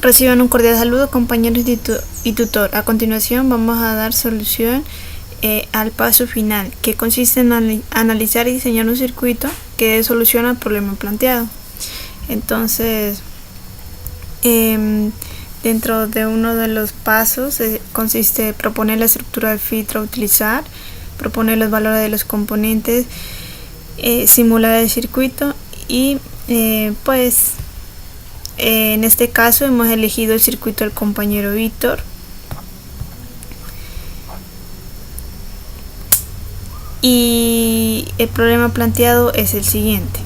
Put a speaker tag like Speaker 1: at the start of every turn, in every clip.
Speaker 1: Reciban un cordial saludo, compañeros y tutor. A continuación vamos a dar solución al paso final, que consiste en analizar y diseñar un circuito que dé solución al problema planteado. Entonces, dentro de uno de los pasos consiste en proponer la estructura del filtro a utilizar, proponer los valores de los componentes, simular el circuito y en este caso hemos elegido el circuito del compañero Víctor. Y el problema planteado es el siguiente.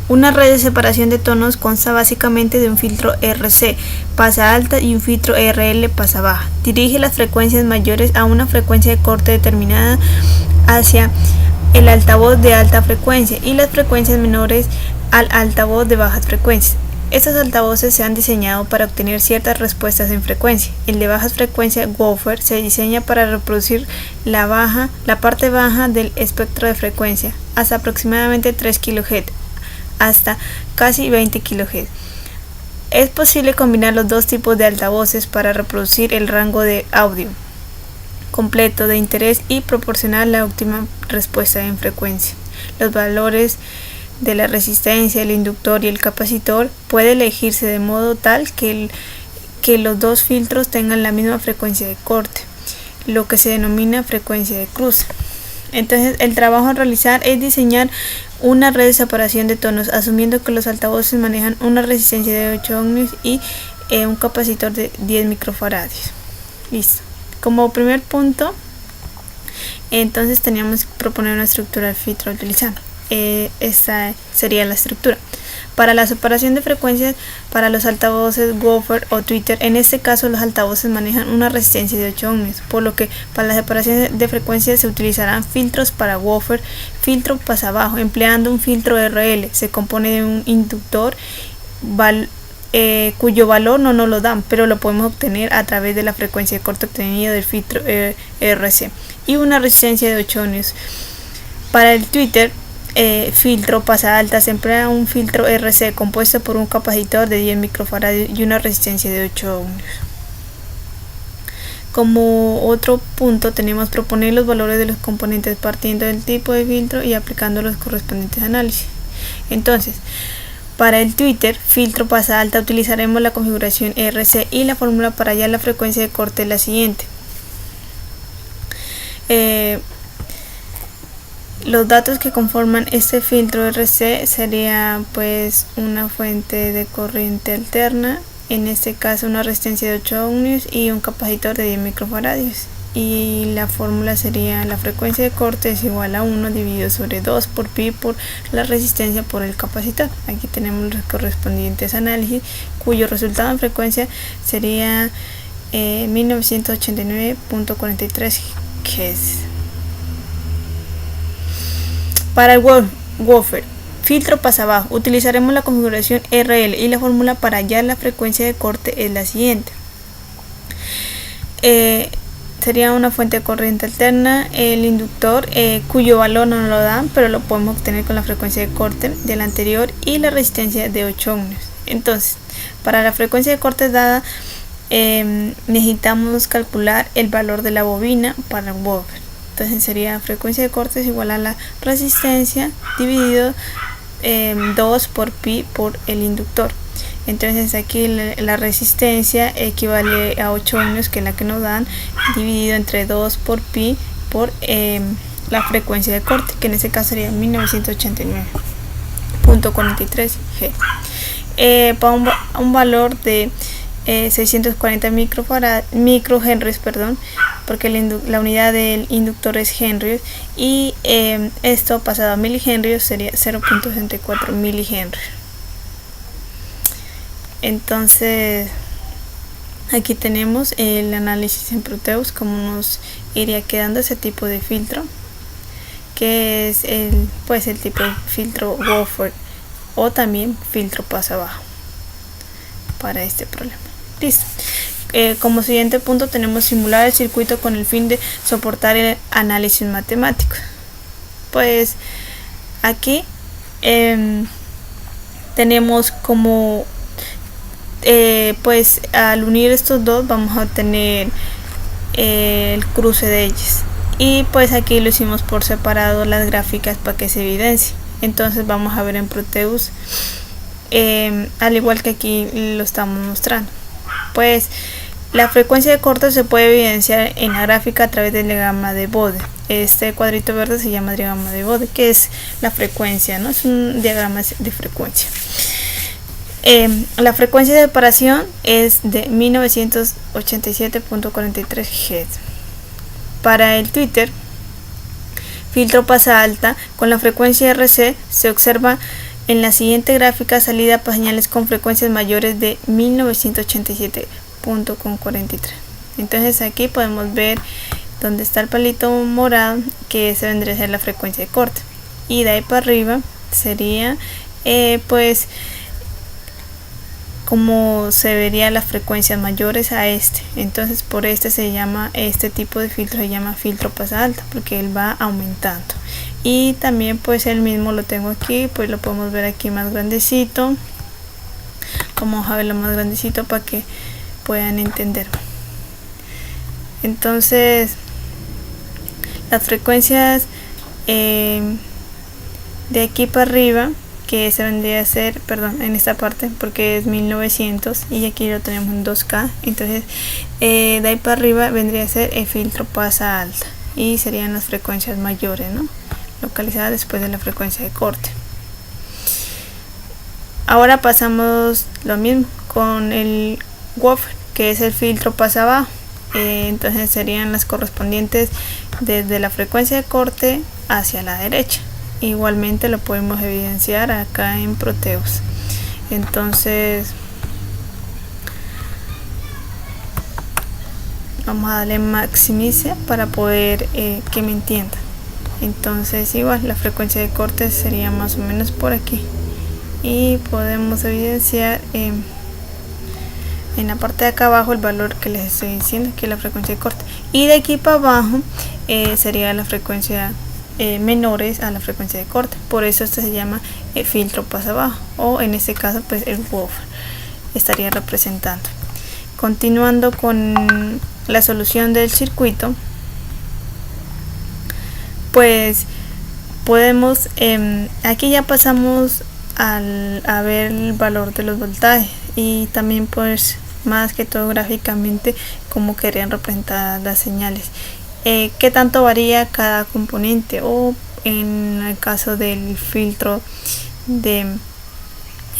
Speaker 1: Una red de separación de tonos consta básicamente de un filtro RC pasa alta y un filtro RL pasa baja. Dirige las frecuencias mayores a una frecuencia de corte determinada hacia el altavoz de alta frecuencia y las frecuencias menores al altavoz de bajas frecuencias. Estos altavoces se han diseñado para obtener ciertas respuestas en frecuencia. El de bajas frecuencias Woofer se diseña para reproducir la parte baja del espectro de frecuencia, hasta aproximadamente 3 kHz, hasta casi 20 kHz. Es posible combinar los dos tipos de altavoces para reproducir el rango de audio completo de interés y proporcionar la óptima respuesta en frecuencia. Los valores de la resistencia, el inductor y el capacitor puede elegirse de modo tal que los dos filtros tengan la misma frecuencia de corte, lo que se denomina frecuencia de cruce. Entonces, el trabajo a realizar es diseñar una red de separación de tonos, asumiendo que los altavoces manejan una resistencia de 8 ohms y un capacitor de 10 microfaradios. Listo. Como primer punto, entonces teníamos que proponer una estructura del filtro a utilizar. Esta sería la estructura para la separación de frecuencias para los altavoces Woofer o Tweeter. En este caso, los altavoces manejan una resistencia de 8 ohms, por lo que para la separación de frecuencias se utilizarán filtros para Woofer, filtro pasa bajo, empleando un filtro RL. Se compone de un inductor cuyo valor no nos lo dan, pero lo podemos obtener a través de la frecuencia de corte obtenida del filtro RC, y una resistencia de 8 ohms. Para el Tweeter, filtro pasa alta, se emplea un filtro RC compuesto por un capacitor de 10 microfaradios y una resistencia de 8 ohms. Como otro punto, tenemos proponer los valores de los componentes partiendo del tipo de filtro y aplicando los correspondientes análisis. Entonces, para el Tweeter, filtro pasa alta, utilizaremos la configuración RC y la fórmula para hallar la frecuencia de corte es la siguiente. Los datos que conforman este filtro RC sería una fuente de corriente alterna, en este caso una resistencia de 8 ohms y un capacitor de 10 microfaradios. Y la fórmula sería: la frecuencia de corte es igual a 1 dividido sobre 2 por pi por la resistencia por el capacitor. Aquí tenemos los correspondientes análisis, cuyo resultado en frecuencia sería 1989.43 Hz. Para el Woofer, filtro pasa bajo, utilizaremos la configuración RL y la fórmula para hallar la frecuencia de corte es la siguiente. Sería una fuente de corriente alterna, el inductor cuyo valor no nos lo dan, pero lo podemos obtener con la frecuencia de corte del anterior, y la resistencia de 8 ohms. Entonces, para la frecuencia de corte dada, necesitamos calcular el valor de la bobina para el Woofer. Entonces sería frecuencia de corte es igual a la resistencia dividido 2 por pi por el inductor. Entonces aquí la resistencia equivale a 8 ohms, que es la que nos dan, dividido entre 2 por pi por la frecuencia de corte, que en este caso sería 1989.43 G. Para un valor de 640 microhenries, porque la unidad del inductor es henries, y esto pasado a milihenries sería 0.64 milihenries. Entonces, aquí tenemos el análisis en Proteus, como nos iría quedando ese tipo de filtro, que es el tipo de filtro Woofer o también filtro pasa bajo para este problema. Listo. Como siguiente punto tenemos simular el circuito con el fin de soportar el análisis matemático. Aquí tenemos como pues al unir estos dos vamos a obtener el cruce de ellos, y pues aquí lo hicimos por separado las gráficas para que se evidencie. Entonces vamos a ver en Proteus, al igual que aquí lo estamos mostrando, pues la frecuencia de corte se puede evidenciar en la gráfica a través del diagrama de Bode. Este cuadrito verde se llama diagrama de Bode, que es la frecuencia, ¿no? Es un diagrama de frecuencia. La frecuencia de separación es de 1987.43 Hz. Para el Twitter, filtro pasa alta con la frecuencia RC se observa en la siguiente gráfica salida para señales con frecuencias mayores de 1987.43. Entonces aquí podemos ver donde está el palito morado, que ese vendría a ser la frecuencia de corte, y de ahí para arriba sería pues como se vería las frecuencias mayores a este. Entonces por este se llama, este tipo de filtro se llama filtro pasa alta, porque él va aumentando. Y también pues el mismo lo tengo aquí, pues lo podemos ver aquí más grandecito. Vamos a verlo más grandecito para que puedan entender. Entonces las frecuencias de aquí para arriba, que se vendría a ser, perdón, en esta parte porque es 1900 y aquí lo tenemos en 2K, entonces de ahí para arriba vendría a ser el filtro pasa alta y serían las frecuencias mayores, ¿no? Localizadas después de la frecuencia de corte. Ahora pasamos lo mismo con el woofer, que es el filtro pasa abajo. Entonces serían las correspondientes desde la frecuencia de corte hacia la derecha. Igualmente lo podemos evidenciar acá en Proteus. Entonces vamos a darle maximiza para poder que me entiendan. Entonces igual la frecuencia de corte sería más o menos por aquí, y podemos evidenciar en la parte de acá abajo el valor que les estoy diciendo, que es la frecuencia de corte, y de aquí para abajo sería la frecuencia menores a la frecuencia de corte. Por eso este se llama filtro pasa abajo, o en este caso pues el woofer estaría representando. Continuando con la solución del circuito, pues podemos aquí ya pasamos a ver el valor de los voltajes, y también pues más que todo gráficamente cómo querían representar las señales, qué tanto varía cada componente, o en el caso del filtro de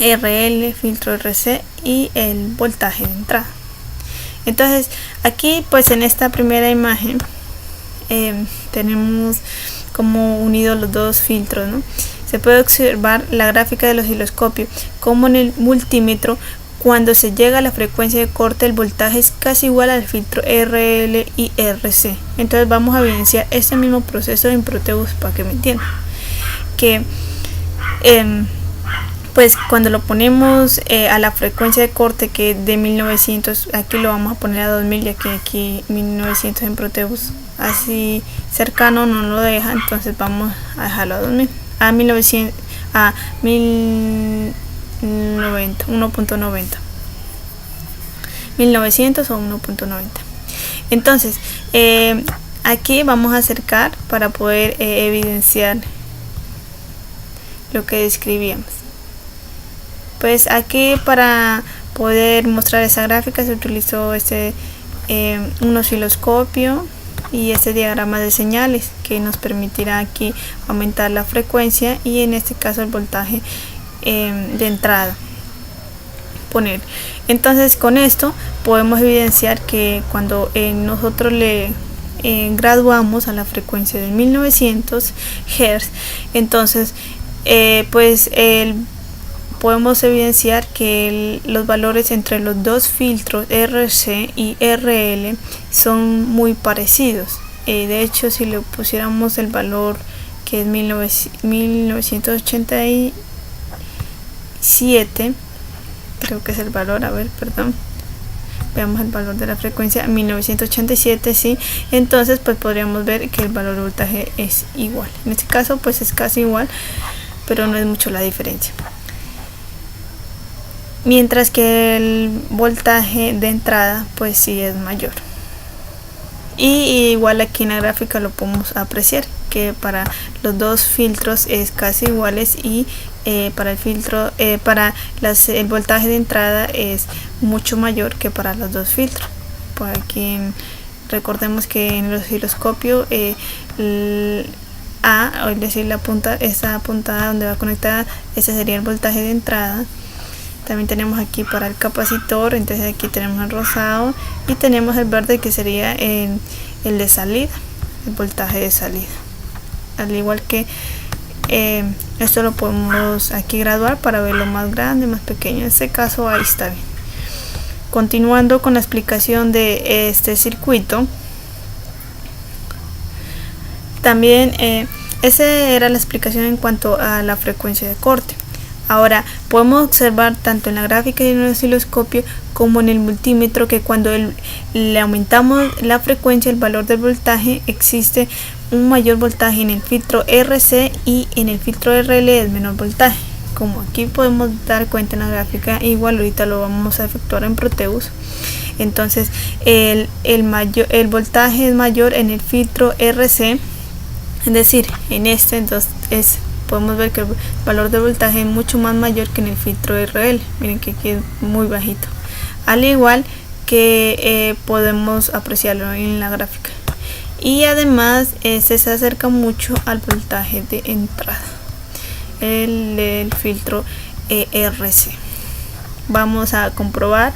Speaker 1: RL, filtro RC y el voltaje de entrada. Entonces aquí pues en esta primera imagen tenemos como unidos los dos filtros, ¿no? Se puede observar la gráfica del osciloscopio como en el multímetro, cuando se llega a la frecuencia de corte el voltaje es casi igual al filtro RL y RC. Entonces vamos a evidenciar este mismo proceso en Proteus para que me entiendan, que pues cuando lo ponemos a la frecuencia de corte, que es de 1900, aquí lo vamos a poner a 2000, ya que aquí 1900 en Proteus así cercano no lo deja, entonces vamos a dejarlo a 2000, a 1900, a 1090, 1.90, 1900 o 1.90. entonces aquí vamos a acercar para poder evidenciar lo que describíamos. Pues aquí para poder mostrar esa gráfica se utilizó un osciloscopio y este diagrama de señales, que nos permitirá aquí aumentar la frecuencia y en este caso el voltaje de entrada poner. Entonces con esto podemos evidenciar que cuando nosotros le graduamos a la frecuencia de 1900 Hz, entonces pues podemos evidenciar que los valores entre los dos filtros RC y RL son muy parecidos. De hecho, si le pusiéramos el valor que es 1987, creo que es el valor, a ver, perdón, veamos el valor de la frecuencia 1987, sí, entonces pues podríamos ver que el valor de voltaje es igual. En este caso pues es casi igual, pero no es mucho la diferencia. mientras que el voltaje de entrada pues sí es mayor. Y igual aquí en la gráfica lo podemos apreciar que para los dos filtros es casi iguales, y para el filtro el voltaje de entrada es mucho mayor que para los dos filtros. Por aquí recordemos que en el osciloscopio A, es decir, esta puntada donde va conectada, ese sería el voltaje de entrada. También tenemos aquí para el capacitor, entonces aquí tenemos el rosado y tenemos el verde que sería el de salida, el voltaje de salida. Al igual que esto lo podemos aquí graduar para verlo más grande, más pequeño. En este caso ahí está bien. Continuando con la explicación de este circuito, también esa era la explicación en cuanto a la frecuencia de corte. Ahora podemos observar tanto en la gráfica y en el osciloscopio como en el multímetro que cuando le aumentamos la frecuencia, el valor del voltaje, existe un mayor voltaje en el filtro RC y en el filtro RL es menor voltaje. Como aquí podemos dar cuenta en la gráfica, igual ahorita lo vamos a efectuar en Proteus. Entonces el voltaje es mayor en el filtro RC, es decir, en este entonces podemos ver que el valor de voltaje es mucho más mayor que en el filtro RL. Miren que aquí es muy bajito, al igual que podemos apreciarlo en la gráfica, y además este se acerca mucho al voltaje de entrada, el filtro RC. Vamos a comprobar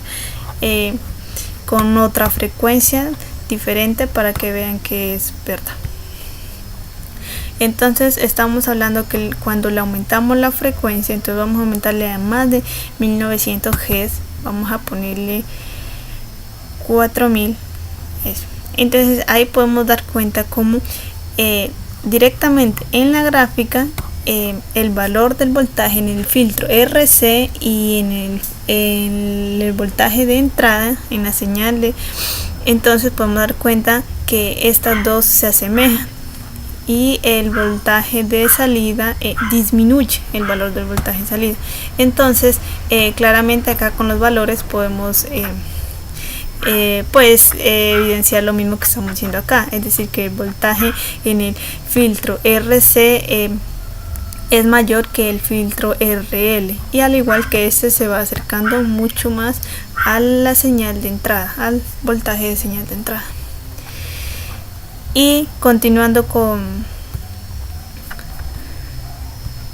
Speaker 1: con otra frecuencia diferente para que vean que es verdad. Entonces estamos hablando que cuando le aumentamos la frecuencia, entonces vamos a aumentarle a más de 1900 Hz, vamos a ponerle 4000, eso. Entonces ahí podemos dar cuenta cómo directamente en la gráfica el valor del voltaje en el filtro RC y en el voltaje de entrada en la señal entonces podemos dar cuenta que estas dos se asemejan, y el voltaje de salida disminuye el valor del voltaje de salida. Entonces claramente acá con los valores podemos evidenciar lo mismo que estamos diciendo acá, es decir, que el voltaje en el filtro RC es mayor que el filtro RL, y al igual que este se va acercando mucho más a la señal de entrada, al voltaje de señal de entrada. Y continuando con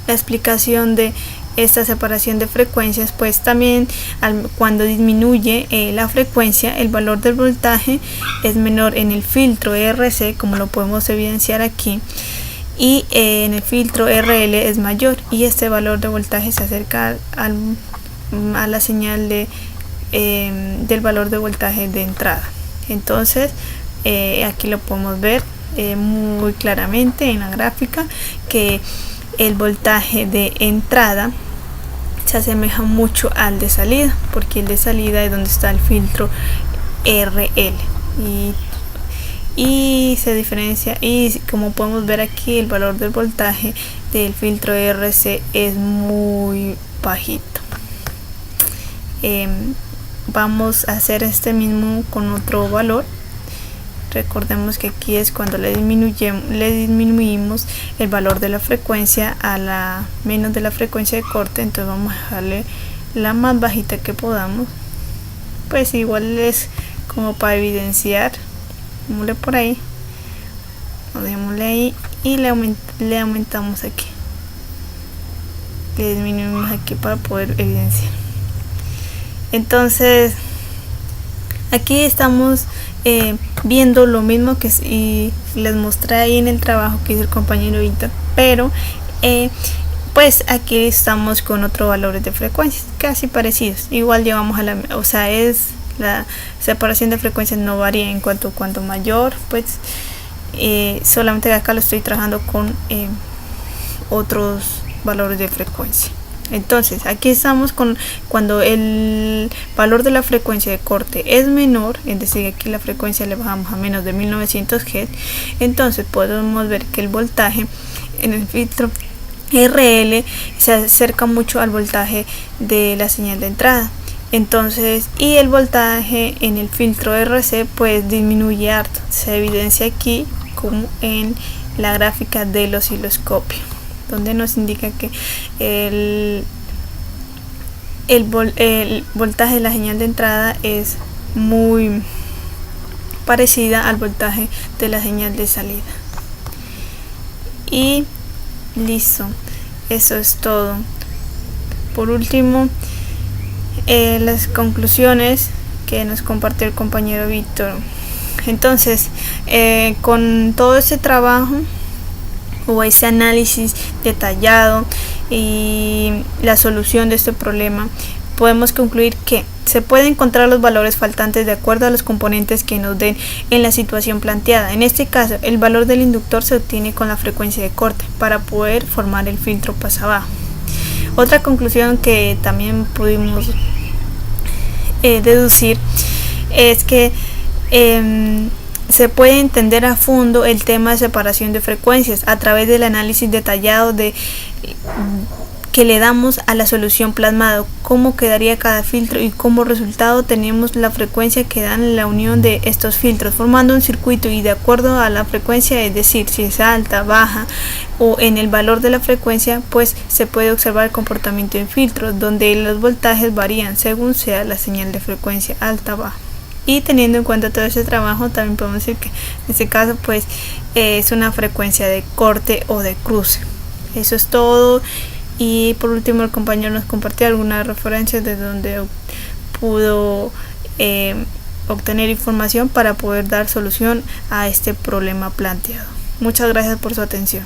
Speaker 1: la explicación de esta separación de frecuencias, pues también cuando disminuye la frecuencia, el valor del voltaje es menor en el filtro RC, como lo podemos evidenciar aquí, y en el filtro RL es mayor, y este valor de voltaje se acerca a la señal del valor de voltaje de entrada. Entonces aquí lo podemos ver muy claramente en la gráfica que el voltaje de entrada se asemeja mucho al de salida, porque el de salida es donde está el filtro RL y se diferencia, y como podemos ver aquí el valor del voltaje del filtro RC es muy bajito. Vamos a hacer este mismo con otro valor. Recordemos que aquí es cuando le disminuimos el valor de la frecuencia a la menos de la frecuencia de corte, entonces vamos a dejarle la más bajita que podamos, pues igual es como para evidenciar. Démosle por ahí, démosle ahí y le aumentamos aquí, le disminuimos aquí para poder evidenciar. Entonces aquí estamos viendo lo mismo que les mostré ahí en el trabajo que hizo el compañero Víctor, pero pues aquí estamos con otros valores de frecuencias casi parecidos. Igual llevamos a la separación de frecuencias no varía en cuanto mayor, pues solamente acá lo estoy trabajando con otros valores de frecuencia. Entonces aquí estamos con cuando el valor de la frecuencia de corte es menor, es decir, aquí la frecuencia le bajamos a menos de 1900 Hz, entonces podemos ver que el voltaje en el filtro RL se acerca mucho al voltaje de la señal de entrada. Entonces, y el voltaje en el filtro RC pues disminuye harto. Se evidencia aquí como en la gráfica del osciloscopio, donde nos indica que el voltaje de la señal de entrada es muy parecida al voltaje de la señal de salida. Y listo, eso es todo. Por último, las conclusiones que nos compartió el compañero Víctor. Entonces, con todo este trabajo o este análisis detallado y la solución de este problema, podemos concluir que se pueden encontrar los valores faltantes de acuerdo a los componentes que nos den en la situación planteada. En este caso, el valor del inductor se obtiene con la frecuencia de corte para poder formar el filtro pasabajo. Otra conclusión que también pudimos deducir es que se puede entender a fondo el tema de separación de frecuencias a través del análisis detallado que le damos a la solución plasmado, cómo quedaría cada filtro y como resultado tenemos la frecuencia que dan la unión de estos filtros formando un circuito, y de acuerdo a la frecuencia, es decir, si es alta, baja o en el valor de la frecuencia, pues se puede observar el comportamiento en filtros donde los voltajes varían según sea la señal de frecuencia alta o baja. Y teniendo en cuenta todo ese trabajo, también podemos decir que en este caso pues es una frecuencia de corte o de cruce. Eso es todo. Y por último, el compañero nos compartió algunas referencias de donde pudo obtener información para poder dar solución a este problema planteado. Muchas gracias por su atención.